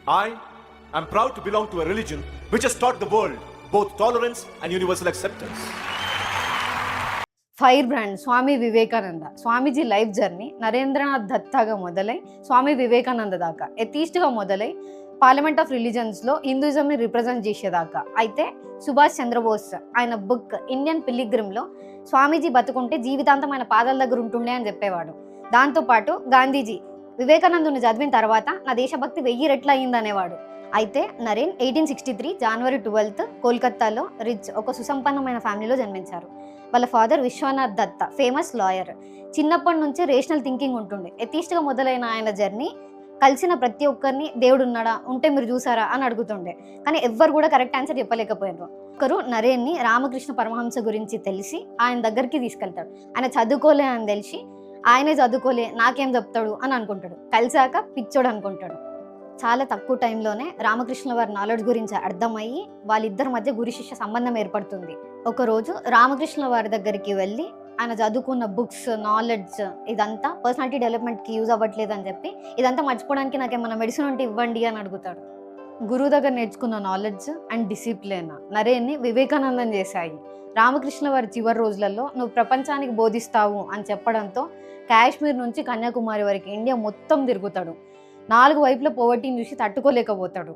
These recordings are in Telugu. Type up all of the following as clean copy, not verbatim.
I am proud to belong to a religion which has taught the world both tolerance and universal acceptance. Fire brand Swami Vivekananda. Swamiji life journey Narendranath దత్తాగా మొదలై స్వామి వివేకానంద దాకా, ఎథీస్ట్గా మొదలై పార్లమెంట్ ఆఫ్ రిలీజన్స్లో హిందూయిజంని రిప్రజెంట్ చేసేదాకా. అయితే సుభాష్ చంద్రబోస్ ఆయన బుక్ ఇండియన్ పిలిగ్రిమ్లో స్వామీజీ బతుకుంటే జీవితాంతం ఆయన పాదాల దగ్గర ఉంటుండే అని చెప్పేవాడు. దాంతోపాటు గాంధీజీ వివేకానందుని చదివిన తర్వాత నా దేశభక్తి 1000 రెట్లు అయ్యిందనేవాడు. అయితే నరేన్ 1863 జనవరి 12 కోల్కత్తాలో ఒక సుసంపన్నమైన ఫ్యామిలీలో జన్మించారు. వాళ్ళ father Vishwanath Datta famous lawyer. చిన్నప్పటి నుంచే రేషనల్ థింకింగ్ ఉంటుండే. ఎథీస్ట్గా మొదలైన ఆయన జర్నీ కలిసిన ప్రతి ఒక్కరిని దేవుడు ఉన్నాడా, ఉంటే మీరు చూసారా అని అడుగుతుండే. కానీ ఎవ్వరు కూడా కరెక్ట్ ఆన్సర్ చెప్పలేకపోయారు. ఒకరు నరేన్ని రామకృష్ణ పరమహంస గురించి తెలిసి ఆయన దగ్గరికి తీసుకెళ్తాడు. ఆయన చదువుకోలే అని తెలిసి ఆయనే చదువుకోలే నాకేం చెప్తాడు అని అనుకుంటాడు. కలిసాక పిచ్చోడు అనుకుంటాడు. చాలా తక్కువ టైంలోనే రామకృష్ణ వారి నాలెడ్జ్ గురించి అర్థమయ్యి వాళ్ళిద్దరి మధ్య గురు శిష్య సంబంధం ఏర్పడుతుంది. ఒకరోజు రామకృష్ణ వారి దగ్గరికి వెళ్ళి ఆయన చదువుకున్న బుక్స్, నాలెడ్జ్ ఇదంతా పర్సనాలిటీ డెవలప్మెంట్కి యూజ్ అవ్వట్లేదు అని చెప్పి, ఇదంతా మర్చిపోవడానికి నాకు ఏమన్నా మెడిసిన్ ఉంటే ఇవ్వండి అని అడుగుతాడు. గురువు దగ్గర నేర్చుకున్న నాలెడ్జ్ అండ్ డిసిప్లిన్ నరేన్ని వివేకానందం చేశాయి. రామకృష్ణ వారి చివరి రోజులలో నువ్వు ప్రపంచానికి బోధిస్తావు అని చెప్పడంతో కాశ్మీర్ నుంచి కన్యాకుమారి వరకు ఇండియా మొత్తం తిరుగుతాడు. 4 వైపుల పోవర్టీని చూసి తట్టుకోలేకపోతాడు.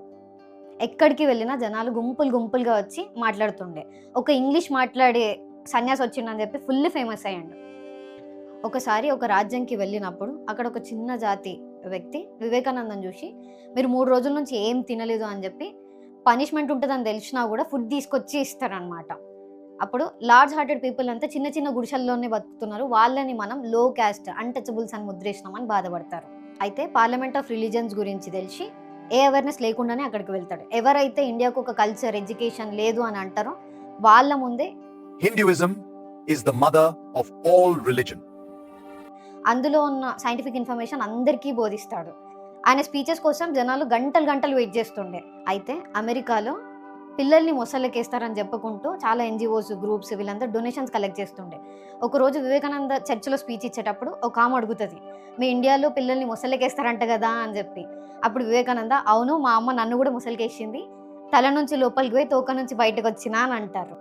ఎక్కడికి వెళ్ళినా జనాలు గుంపులుగా వచ్చి మాట్లాడుతుండే. ఒక ఇంగ్లీష్ మాట్లాడే సన్యాసి వచ్చిండని చెప్పి ఫుల్ ఫేమస్ అయ్యాడు. ఒకసారి ఒక రాజ్యంకి వెళ్ళినప్పుడు అక్కడ ఒక చిన్న జాతి వ్యక్తి వివేకానందం చూసి మీరు 3 రోజుల నుంచి ఏం తినలేదు అని చెప్పి పనిష్మెంట్ ఉంటుందని తెలిసినా కూడా ఫుడ్ తీసుకొచ్చి ఇస్తారనమాట. అప్పుడు లార్జ్ హార్టెడ్ పీపుల్ అంతా చిన్న చిన్న గుడిసెల్లోనే బతుకుతున్నారు, వాళ్ళని మనం లో క్యాస్ట్ అన్టచబుల్స్ అని ముద్రేసినామని బాధపడతారు. అయితే పార్లమెంట్ ఆఫ్ రిలీజన్స్ గురించి తెలిసి ఏ అవేర్నెస్ లేకుండానే అక్కడికి వెళ్తాడు. ఎవరైతే ఇండియాకు ఒక కల్చర్, ఎడ్యుకేషన్ లేదు అని అంటారో వాళ్ళ ముందే Hinduism is the mother of all religion. అందులో ఉన్న సైంటిఫిక్ ఇన్ఫర్మేషన్ అందరికీ బోధిస్తాడు. ఆయన స్పీచెస్ కోసం జనాలు గంటలు వెయిట్ చేస్తుండే. అయితే అమెరికాలో పిల్లల్ని మొసళ్ళకేస్తారని చెప్పుకుంటూ చాలా ఎన్జిఓస్, గ్రూప్స్ వీళ్ళంతా డొనేషన్స్ కలెక్ట్ చేస్తుండే. ఒకరోజు వివేకానంద చర్చిలో స్పీచ్ ఇచ్చేటప్పుడు ఒక ఆమె అడుగుతుంది, మీ ఇండియాలో పిల్లల్ని మొసళ్ళకేస్తారంట కదా అని చెప్పి. అప్పుడు వివేకానంద, అవును మా అమ్మ నన్ను కూడా మొసలికేసింది, తల నుంచి లోపలికి పోయి తోక నుంచి బయటకు వచ్చినా అని అంటారు.